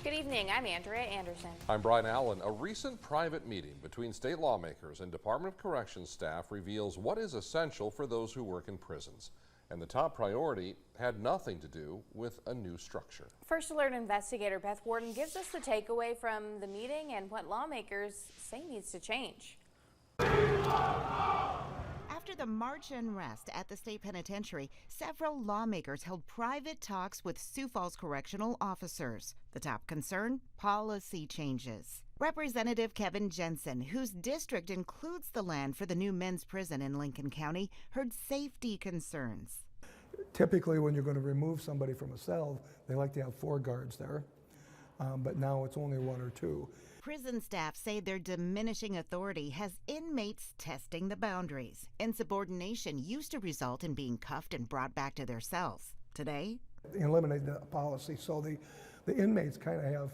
Good evening, I'm Andrea Anderson. I'm Brian Allen. A recent private meeting between state lawmakers and Department of Corrections staff reveals what is essential for those who work in prisons. And the top priority had nothing to do with a new structure. First Alert investigator Beth Warden gives us the takeaway from the meeting and what lawmakers say needs to change. After the March unrest at the state penitentiary, several lawmakers held private talks with Sioux Falls correctional officers. The top concern? Policy changes. Representative Kevin Jensen, whose district includes the land for the new men's prison in Lincoln County, heard safety concerns. Typically, when you're going to remove somebody from a cell, they like to have 4 guards there, but now it's only 1 or 2. Prison staff say their diminishing authority has inmates testing the boundaries. Insubordination used to result in being cuffed and brought back to their cells. Today, Eliminate the policy, so the inmates kind of have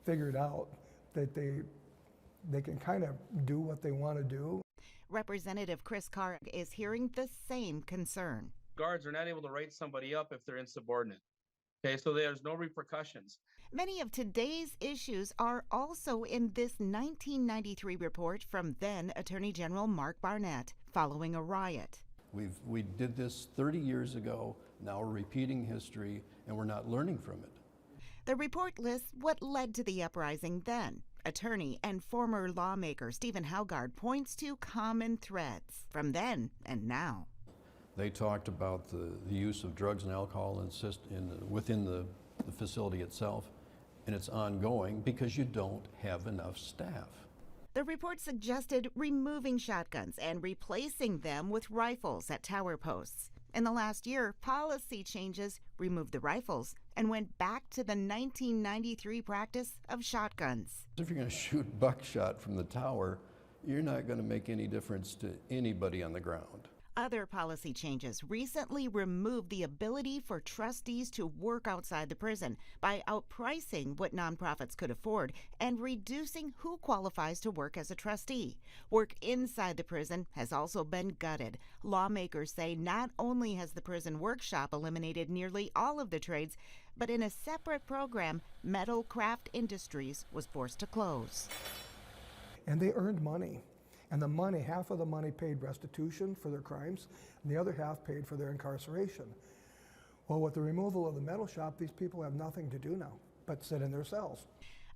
figured out that they can kind of do what they want to do. Representative Chris Carr is hearing the same concern. Guards are not able to write somebody up if they're insubordinate. Okay, so there's no repercussions. Many of today's issues are also in this 1993 report from then Attorney General Mark Barnett following a riot. We did this 30 years ago. Now we're repeating history, and we're not learning from it. The report lists what led to the uprising then. Attorney and former lawmaker Stephen Haugard points to common threads from then and now. They talked about the use of drugs and alcohol within the facility itself, and it's ongoing because you don't have enough staff. The report suggested removing shotguns and replacing them with rifles at tower posts. In the last year, policy changes removed the rifles and went back to the 1993 practice of shotguns. If you're going to shoot buckshot from the tower, you're not going to make any difference to anybody on the ground. Other policy changes recently removed the ability for trustees to work outside the prison by outpricing what nonprofits could afford and reducing who qualifies to work as a trustee. Work inside the prison has also been gutted. Lawmakers say not only has the prison workshop eliminated nearly all of the trades, but in a separate program, Metal Craft Industries was forced to close. And they earned money. And the money, half of the money paid restitution for their crimes, and the other half paid for their incarceration. Well, with the removal of the metal shop, these people have nothing to do now but sit in their cells.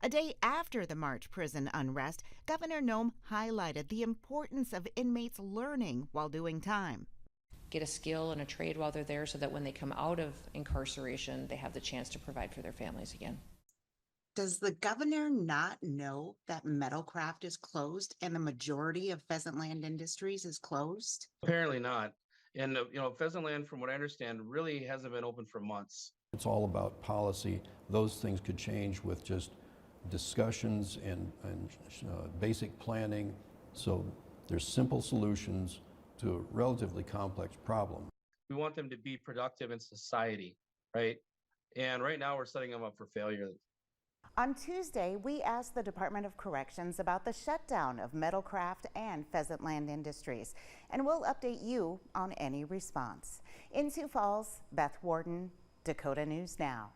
A day after the March prison unrest, Governor Noem highlighted the importance of inmates learning while doing time. Get a skill and a trade while they're there so that when they come out of incarceration, they have the chance to provide for their families again. Does the governor not know that Metalcraft is closed and the majority of Pheasant Land Industries is closed? Apparently not. And Pheasant Land, from what I understand, really hasn't been open for months. It's all about policy. Those things could change with just discussions and basic planning. So there's simple solutions to a relatively complex problem. We want them to be productive in society, right? And right now we're setting them up for failure. On Tuesday, we asked the Department of Corrections about the shutdown of Metalcraft and Pheasant Land Industries, and we'll update you on any response. In Sioux Falls, Beth Warden, Dakota News Now.